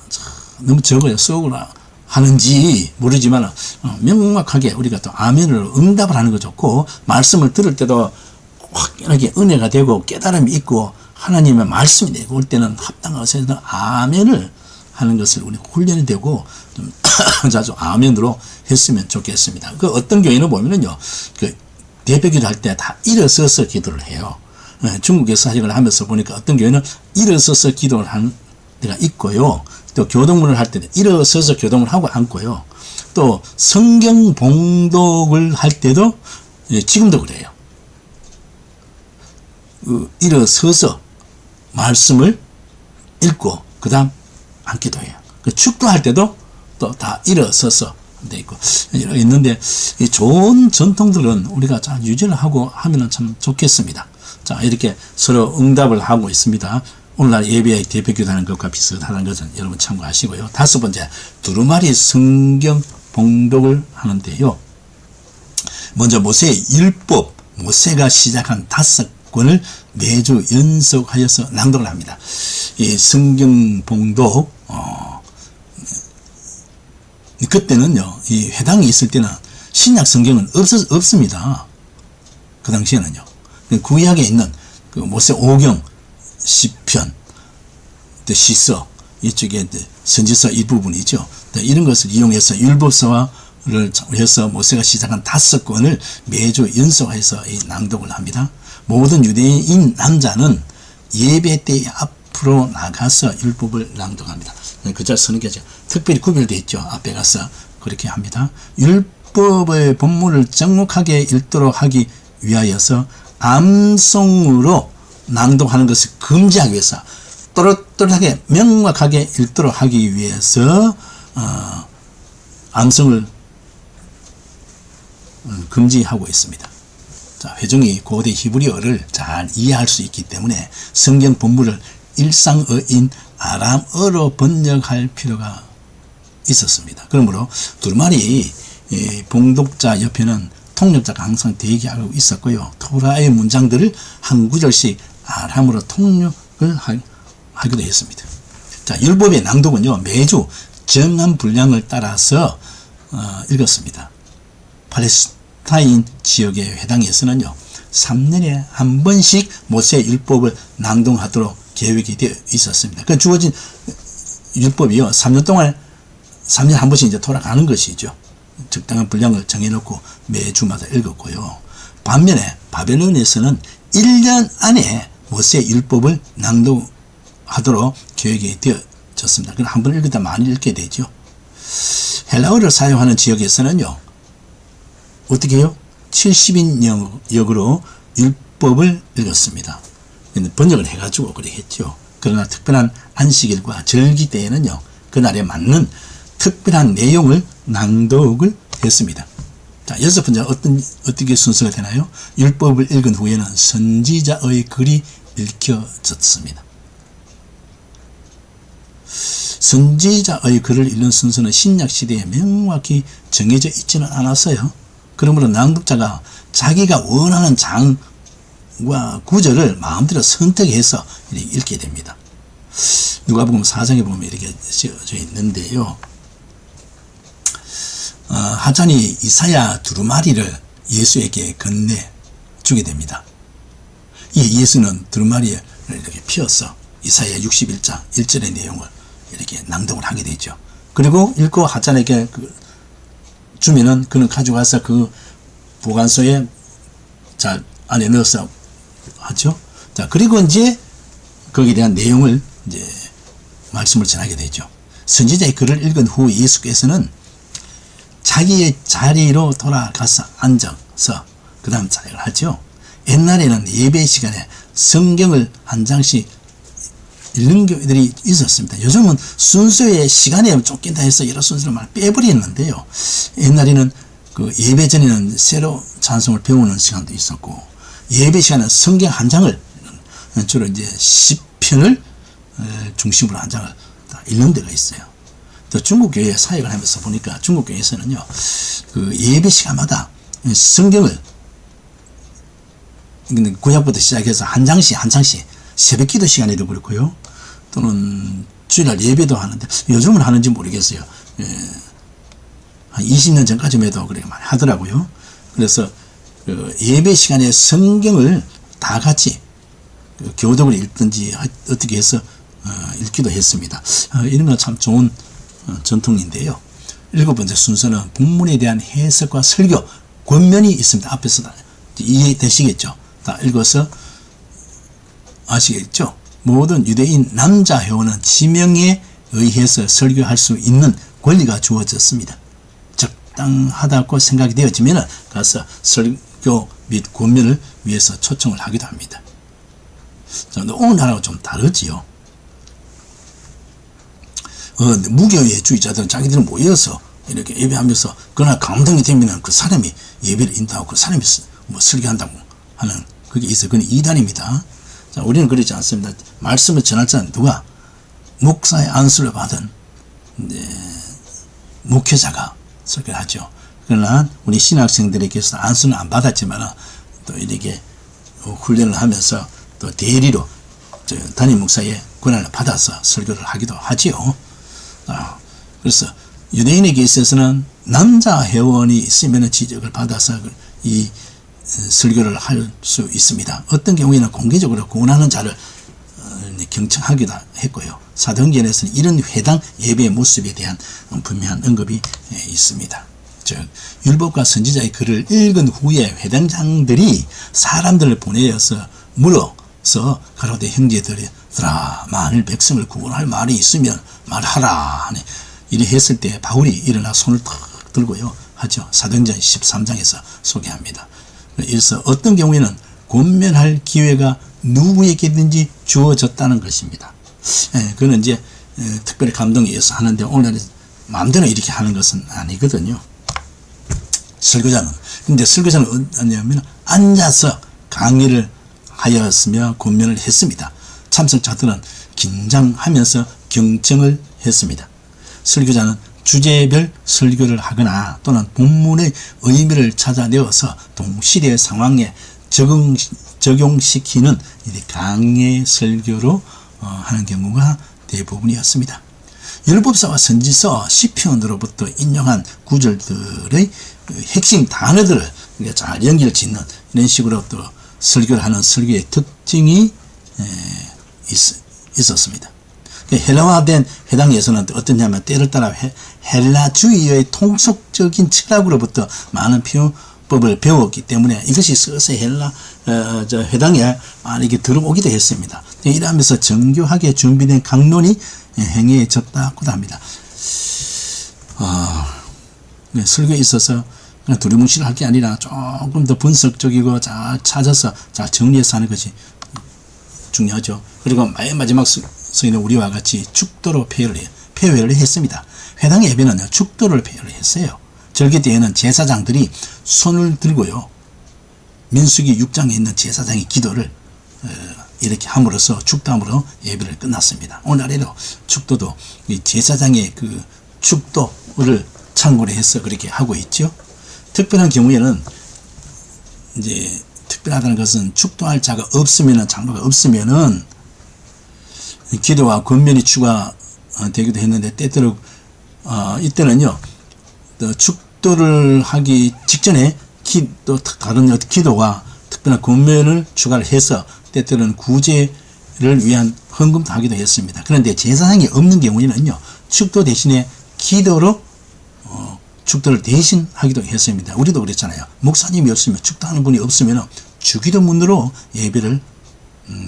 너무 적어요. 썩으라 하는지 모르지만 명확하게 우리가 또 아멘으로 응답을 하는 거 좋고, 말씀을 들을 때도 확연하게 은혜가 되고 깨달음이 있고 하나님의 말씀이 되고 올 때는 합당한 것에서 아멘을 하는 것을 우리 훈련이 되고 좀 자주 아멘으로 했으면 좋겠습니다. 그 어떤 교회는 보면은요, 그 대표기도 할 때 다 일어서서 기도를 해요. 중국에서 사역을 하면서 보니까 어떤 교회는 일어서서 기도를 하는 데가 있고요. 또 교동문을 할 때는 일어서서 교동을 하고 앉고요. 또 성경 봉독을 할 때도 지금도 그래요. 일어서서 말씀을 읽고 그 다음 앉기도 해요. 축도할 때도 또 다 일어서서 돼 있고 있는데, 이 좋은 전통들은 우리가 잘 유지를 하고 하면 참 좋겠습니다. 자, 이렇게 서로 응답을 하고 있습니다. 오늘날 예배의 대표 기도하는 것과 비슷하다는 것은 여러분 참고하시고요. 다섯 번째, 두루마리 성경 봉독을 하는데요. 먼저 모세의 율법, 모세가 시작한 5권을 매주 연속하여서 낭독을 합니다. 이 성경 봉독, 그때는요, 이 회당이 있을 때는 신약 성경은 없습니다. 그 당시에는요. 구약에 있는 그 모세 오경, 시편, 또 시서, 이쪽에 선지서 일부분이죠. 이런 것을 이용해서 율법서를 해서 모세가 시작한 5권을 매주 연속해서 낭독을 합니다. 모든 유대인 남자는 예배 때 앞으로 나가서 율법을 낭독합니다. 그 자 서는 게 특별히 구별되어 있죠. 앞에 가서 그렇게 합니다. 율법의 본문을 정확하게 읽도록 하기 위하여서 암송으로 낭독하는 것을 금지하기 위해서, 또렷하게 명확하게 읽도록 하기 위해서 암송을 금지하고 있습니다. 자, 회중이 고대 히브리어를 잘 이해할 수 있기 때문에 성경 본문을 일상어인 아람어로 번역할 필요가 있었습니다. 그러므로 두루마리 봉독자 옆에는 통역자가 항상 대기하고 있었고요. 토라의 문장들을 한 구절씩 아람어로 통역을 하기도 했습니다. 자, 율법의 낭독은요, 매주 정한 분량을 따라서 읽었습니다. 팔레스타인 지역의 회당에서는요, 3년에 한 번씩 모세의 율법을 낭독하도록 계획이 되어 있었습니다. 그 주어진 율법이요, 3년 동안 3년에 한 번씩 이제 돌아가는 것이죠. 적당한 분량을 정해놓고 매주마다 읽었고요. 반면에 바벨론에서는 1년 안에 모세의 율법을 낭독하도록 계획이 되어졌습니다. 그럼 한 번 읽다 많이 읽게 되죠. 헬라어를 사용하는 지역에서는요, 어떻게 해요? 70인역으로 율법을 읽었습니다. 번역을 해가지고 그렇게 했죠. 그러나 특별한 안식일과 절기 때에는요, 그날에 맞는 특별한 내용을 낭독을 했습니다. 자, 여섯 번째, 어떻게 순서가 되나요? 율법을 읽은 후에는 선지자의 글이 읽혀졌습니다. 선지자의 글을 읽는 순서는 신약 시대에 명확히 정해져 있지는 않았어요. 그러므로 낭독자가 자기가 원하는 장과 구절을 마음대로 선택해서 이렇게 읽게 됩니다. 누가복음 4장에 보면 이렇게 쓰여져 있는데요. 하잔이 이사야 두루마리를 예수에게 건네주게 됩니다. 예수는 두루마리를 이렇게 펴서 이사야 61장 1절의 내용을 이렇게 낭독을 하게 되죠. 그리고 읽고 하잔에게 주면은 그는 가져가서 그 보관소에 자 안에 넣어서 하죠. 자, 그리고 이제 거기에 대한 내용을 이제 말씀을 전하게 되죠. 선지자의 글을 읽은 후 예수께서는 자기의 자리로 돌아가서 앉아서 그 다음 자리를 하죠. 옛날에는 예배 시간에 성경을 한 장씩 읽는 교회들이 있었습니다. 요즘은 순서의 시간에 쫓긴다 해서 여러 순서를 많이 빼버렸는데요. 옛날에는 그 예배 전에는 새로 찬송을 배우는 시간도 있었고, 예배 시간에 성경 한 장을 주로 이제 시편을 중심으로 한 장을 읽는 데가 있어요. 또 중국 교회 사역을 하면서 보니까 중국 교회에서는요, 그 예배 시간마다 성경을 구약부터 시작해서 한 장씩 한 장씩 새벽 기도 시간에도 그렇고요. 또는 주일날 예배도 하는데 요즘은 하는지 모르겠어요. 한 20년 전까지만 해도 그렇게 많이 하더라고요. 그래서 그 예배 시간에 성경을 다 같이 교독을 읽든지 어떻게 해서 읽기도 했습니다. 이런 건 참 좋은 전통인데요. 7번째 순서는 본문에 대한 해석과 설교 권면이 있습니다. 앞에서 다 이해되시겠죠? 다 읽어서 아시겠죠? 모든 유대인 남자 회원은 지명에 의해서 설교할 수 있는 권리가 주어졌습니다. 적당하다고 생각이 되어지면 가서 설교 및 권면을 위해서 초청을 하기도 합니다. 오늘하고 좀 다르지요. 무교회주의자들은 자기들은 모여서 이렇게 예배하면서 그러나 감동이 되면 그 사람이 예배를 인도하고 그 사람이 뭐 설교한다고 하는 그게 있어요. 그건 이단입니다. 자, 우리는 그러지 않습니다. 말씀을 전할 자는 누가? 목사의 안수를 받은 목회자가 설교를 하죠. 그러나 우리 신학생들에게서 안수는 안 받았지만 또 이렇게 훈련을 하면서 또 대리로 담임 목사의 권한을 받아서 설교를 하기도 하지요. 그래서 유대인에게 있어서는 남자 회원이 있으면 지적을 받아서 이 설교를 할 수 있습니다. 어떤 경우에는 공개적으로 권하는 자를 경청하기도 했고요. 사도행전에서는 이런 회당 예배의 모습에 대한 분명한 언급이 있습니다. 즉 율법과 선지자의 글을 읽은 후에 회당장들이 사람들을 보내어서 물어서 가로되 형제들아 만일 백성을 구원할 말이 있으면 말하라. 이래 했을 때 바울이 일어나 손을 탁 들고요 하죠. 사도행전 13장에서 소개합니다. 그래서 어떤 경우에는 권면할 기회가 누구에게든지 주어졌다는 것입니다. 그는 이제 특별히 감동에 의해서 하는데 오늘날 마음대로 이렇게 하는 것은 아니거든요. 설교자는 근데 설교자는 어냐면 앉아서 강의를 하였으며 권면을 했습니다. 참석자들은 긴장하면서 경청을 했습니다. 설교자는 주제별 설교를 하거나 또는 본문의 의미를 찾아내어서 동시대 상황에 적용시키는 강의 설교로 하는 경우가 대부분이었습니다. 율법서와 선지서 시편으로부터 인용한 구절들의 핵심 단어들을 잘 연결 짓는 이런 식으로 또 설교를 하는 설교의 특징이 있었습니다. 헬라화된 회당에서는 어떠냐면 때를 따라 헬라주의의 통속적인 철학으로부터 많은 표현법을 배웠기 때문에 이것이 서서히 헬라 회당에 이렇게 들어오기도 했습니다. 이러면서 정교하게 준비된 강론이 행해졌다고도 합니다. 설교에 있어서 그냥 두리뭉실 할 게 아니라 조금 더 분석적이고 잘 찾아서 잘 정리해서 하는 것이 중요하죠. 그리고 마지막 서인은 우리와 같이 축도로 폐회를 했습니다. 회당 예배는 축도를 폐회를 했어요. 절기 때에는 제사장들이 손을 들고요. 민수기 6장에 있는 제사장의 기도를 이렇게 함으로써 축도함으로 예배를 끝났습니다. 오늘날에도 축도도 이 제사장의 그 축도를 참고로 해서 그렇게 하고 있죠. 특별한 경우에는 이제 특별하다는 것은 축도할 자가 없으면은 장로가 없으면은 기도와 권면이 추가되기도 했는데 때때로 이때는요 축도를 하기 직전에 또 다른 기도와 특별한 권면을 추가를 해서 때때로는 구제를 위한 헌금도 하기도 했습니다. 그런데 제사장이 없는 경우에는요 축도 대신에 기도로 축도를 대신 하기도 했습니다. 우리도 그랬잖아요. 목사님이 없으면 축도하는 분이 없으면 주기도문으로 예배를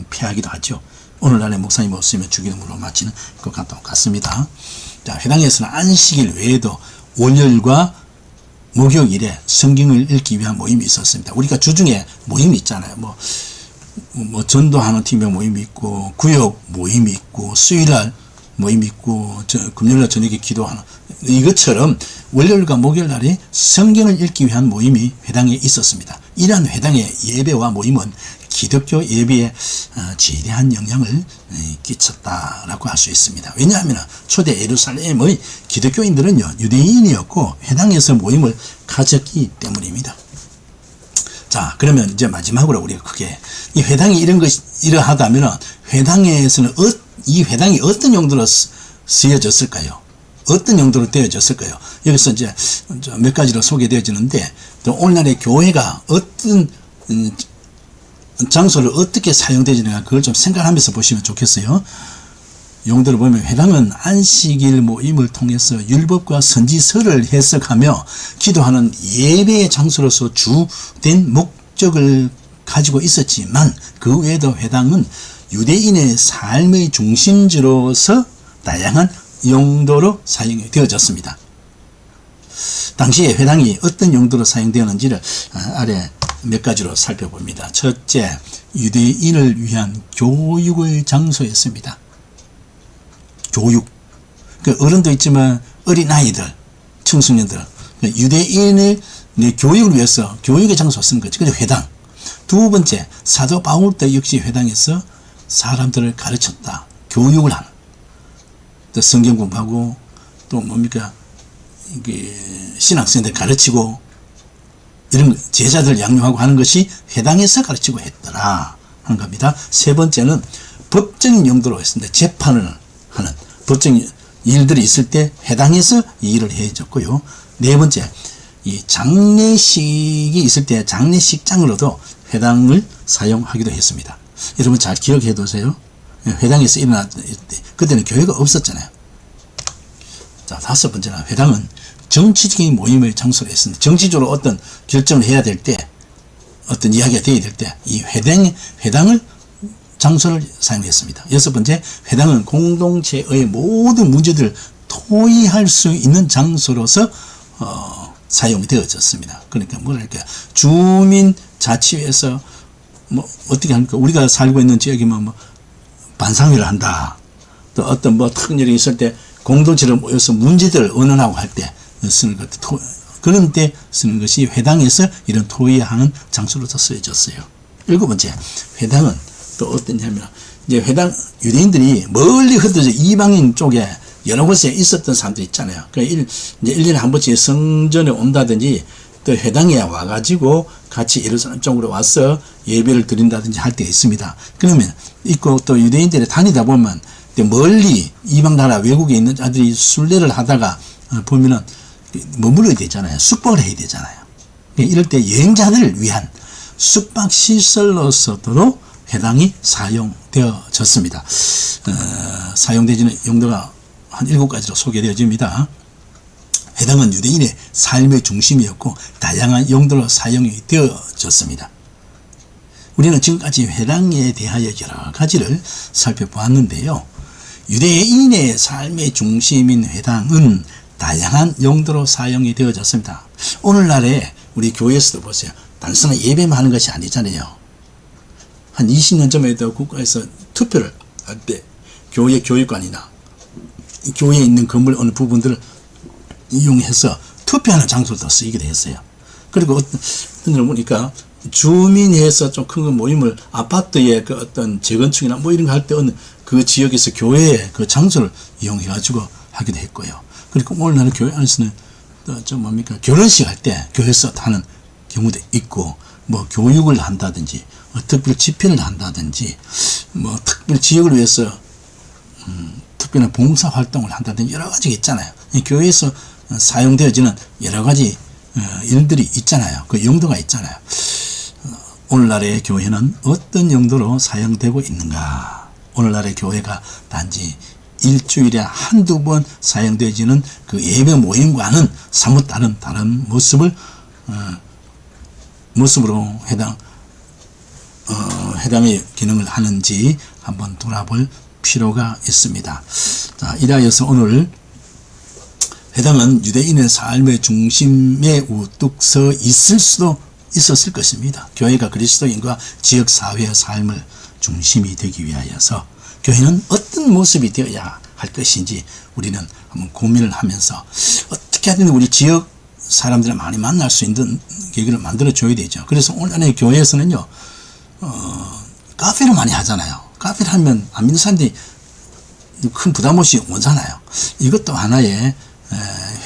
폐하기도 하죠. 오늘날에 목사님 없으면 주기도문으로 마치는 것 같습니다. 자, 회당에서는 안식일 외에도 월요일과 목요일에 성경을 읽기 위한 모임이 있었습니다. 우리가 주중에 모임이 있잖아요. 뭐 전도하는 팀의 모임이 있고 구역 모임이 있고 수요일날 모임이 있고 금요일날 저녁에 기도하는 이것처럼 월요일과 목요일날에 성경을 읽기 위한 모임이 회당에 있었습니다. 이러한 회당의 예배와 모임은 기독교 예배에 지대한 영향을 끼쳤다라고 할 수 있습니다. 왜냐하면 초대 예루살렘의 기독교인들은요 유대인이었고 회당에서 모임을 가졌기 때문입니다. 자, 그러면 이제 마지막으로 우리가 크게 이 회당이 이러하다면은 회당에서는 이 회당이 어떤 용도로 쓰여졌을까요? 어떤 용도로 되어졌을까요? 여기서 이제 몇 가지로 소개되어지는데, 또 오늘날의 교회가 어떤 장소를 어떻게 사용되지는가 그걸 좀 생각하면서 보시면 좋겠어요. 용도를 보면 회당은 안식일 모임을 통해서 율법과 선지서를 해석하며 기도하는 예배의 장소로서 주된 목적을 가지고 있었지만, 그 외에도 회당은 유대인의 삶의 중심지로서 다양한 용도로 사용되어졌습니다. 당시에 회당이 어떤 용도로 사용되었는지를 아래 몇 가지로 살펴봅니다. 첫째, 유대인을 위한 교육의 장소였습니다. 교육. 그 어른도 있지만 어린아이들, 청소년들, 유대인의 교육을 위해서 교육의 장소 쓰는 거죠. 그래서 회당. 두 번째, 사도 바울도 역시 회당에서 사람들을 가르쳤다. 교육을 하는. 또 성경 공부하고, 또 뭡니까, 신학생들 가르치고, 이런 제자들 양육하고 하는 것이 회당에서 가르치고 했더라 하는 겁니다. 세 번째는 법적인 용도로 했습니다. 재판을 하는 법적인 일들이 있을 때 회당에서 이 일을 해줬고요. 네 번째, 이 장례식이 있을 때 장례식장으로도 회당을 사용하기도 했습니다. 여러분 잘 기억해 두세요. 회당에서 일어났을 때 그때는 교회가 없었잖아요. 자, 다섯 번째는 회당은 정치적인 모임의 장소로 했습니다. 정치적으로 어떤 결정을 해야 될 때, 어떤 이야기가 되어야 될 때 이 회당을 장소를 사용했습니다. 여섯 번째, 회당은 공동체의 모든 문제들을 토의할 수 있는 장소로서 사용이 되어졌습니다. 그러니까 뭐랄까, 주민자치회에서 뭐 어떻게 합니까? 우리가 살고 있는 지역이면 뭐 반상회를 한다. 또 어떤 뭐 특별일이 있을 때 공동체로 모여서 문제들을 의논하고 할 때 쓰는 것, 그런 때 쓰는 것이 회당에서 이런 토의하는 장소로서 쓰여졌어요. 일곱 번째, 회당은 또 어떠냐면, 이제 회당, 유대인들이 멀리 흩어져 이방인 쪽에 여러 곳에 있었던 사람들 있잖아요. 그러니까 이제 1년에 한 번씩 성전에 온다든지, 또 회당에 와가지고 같이 예루살렘 쪽으로 와서 예배를 드린다든지 할 때가 있습니다. 그러면 있고, 또 유대인들이 다니다 보면 멀리 이방 나라 외국에 있는 자들이 순례를 하다가 보면은 머물러야 되잖아요. 숙박을 해야 되잖아요. 이럴 때 여행자들을 위한 숙박 시설로서도 회당이 사용되어졌습니다. 사용되지는 용도가 한 7가지로 소개되어집니다. 회당은 유대인의 삶의 중심이었고 다양한 용도로 사용이 되어졌습니다. 우리는 지금까지 회당에 대하여 여러 가지를 살펴보았는데요. 유대인의 삶의 중심인 회당은 다양한 용도로 사용이 되어졌습니다. 오늘날에 우리 교회에서도 보세요. 단순한 예배만 하는 것이 아니잖아요. 한 20년 전에도 국가에서 투표를 할 때 교회 교육관이나 교회에 있는 건물 어느 부분들을 이용해서 투표하는 장소도 쓰이기도 했어요. 그리고 어떤 걸 보니까 주민회에서 좀 큰 모임을 아파트의 그 어떤 재건축이나 뭐 이런 거 할 때 그 지역에서 교회의 그 장소를 이용해 가지고 하기도 했고요. 그리고 오늘날은 교회 안에서는 또 좀 뭡니까, 결혼식 할 때 교회에서 하는 경우도 있고, 뭐 교육을 한다든지 특별 집회를 한다든지 뭐 특별 지역을 위해서 특별한 봉사 활동을 한다든지 여러 가지가 있잖아요. 교회에서 사용되어지는 여러 가지 일들이 있잖아요. 그 용도가 있잖아요. 오늘날의 교회는 어떤 용도로 사용되고 있는가? 오늘날의 교회가 단지 일주일에 한두 번 사용되어지는 그 예배 모임과는 사뭇 다른 모습으로 회당의 기능을 하는지 한번 돌아볼 필요가 있습니다. 자, 이라여서 오늘 회당은 유대인의 삶의 중심에 우뚝 서 있었을 것입니다. 교회가 그리스도인과 지역사회의 삶을 중심이 되기 위하여서 교회는 어떤 모습이 되어야 할 것인지 우리는 한번 고민을 하면서 어떻게 하든 우리 지역 사람들을 많이 만날 수 있는 계기를 만들어 줘야 되죠. 그래서 오늘날의 교회에서는요, 카페를 많이 하잖아요. 카페를 하면 안 믿는 사람들이 큰 부담 없이 오잖아요. 이것도 하나의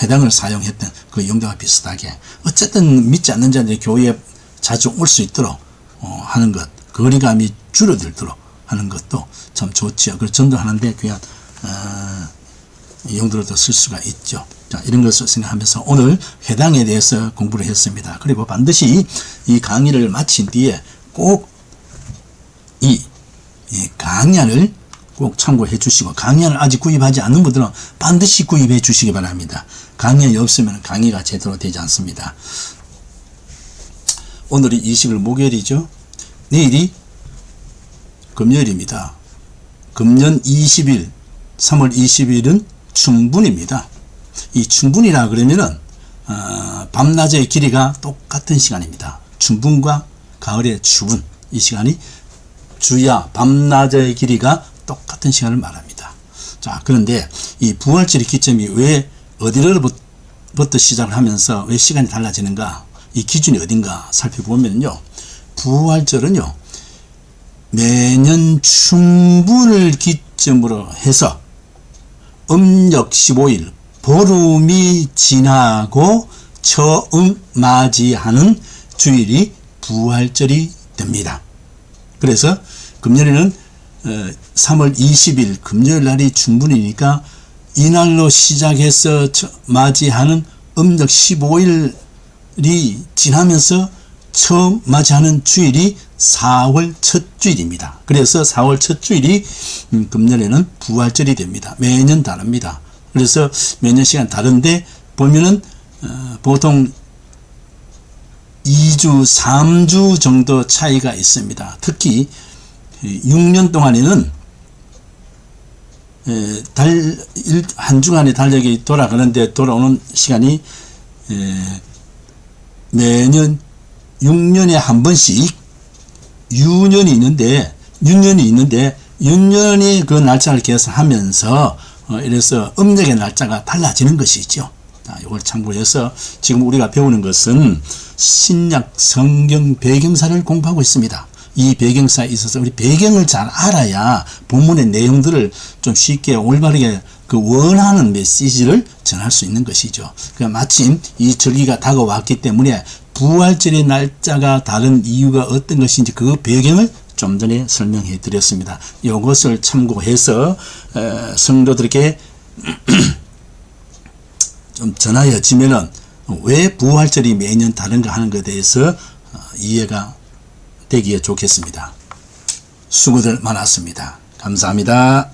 회당을 사용했던 그 용도와 비슷하게 어쨌든 믿지 않는 자들이 교회에 자주 올 수 있도록 하는 것, 거리감이 줄어들도록 하는 것도 참 좋죠. 그래서 전도하는데 귀한 용도로도 쓸 수가 있죠. 자, 이런 것을 생각하면서 오늘 회당에 대해서 공부를 했습니다. 그리고 반드시 이 강의를 마친 뒤에 꼭 이 강연을 꼭 참고해 주시고, 강연을 아직 구입하지 않는 분들은 반드시 구입해 주시기 바랍니다. 강연이 없으면 강의가 제대로 되지 않습니다. 오늘이 20일 목요일이죠. 내일이 금요일입니다. 금년 20일 3월 20일은 춘분입니다. 이 춘분이라 그러면은 밤낮의 길이가 똑같은 시간입니다. 춘분과 가을의 추분, 이 시간이 주야 밤낮의 길이가 똑같은 시간을 말합니다. 자, 그런데 이 부활절의 기점이 왜 어디로부터 시작을 하면서 왜 시간이 달라지는가, 이 기준이 어딘가 살펴보면요, 부활절은요 매년 춘분을 기점으로 해서 음력 15일 보름이 지나고 처음 맞이하는 주일이 부활절이 됩니다. 그래서 금년에는 3월 20일 금요일 날이 춘분이니까 이날로 시작해서 맞이하는 음력 15일이 지나면서 처음 맞이하는 주일이 4월 첫 주일입니다. 그래서 4월 첫 주일이 금년에는 부활절이 됩니다. 매년 다릅니다. 그래서 매년 시간 다른데 보면은 보통 2주, 3주 정도 차이가 있습니다. 특히 6년 동안에는 한 주간의 달력이 돌아가는데 돌아오는 시간이 매년 6년에 한 번씩 유년이 있는데 6년이 그 날짜를 계산하면서 이래서 음력의 날짜가 달라지는 것이죠. 자, 이걸 참고해서 지금 우리가 배우는 것은 신약 성경 배경사를 공부하고 있습니다. 이 배경사에 있어서 우리 배경을 잘 알아야 본문의 내용들을 좀 쉽게 올바르게 그 원하는 메시지를 전할 수 있는 것이죠. 그러니까 마침 이 절기가 다가왔기 때문에 부활절의 날짜가 다른 이유가 어떤 것인지 그 배경을 좀 전에 설명해 드렸습니다. 이것을 참고해서 성도들에게 좀 전하여지면은 왜 부활절이 매년 다른가 하는 것에 대해서 이해가 되기에 좋겠습니다. 수고들 많았습니다. 감사합니다.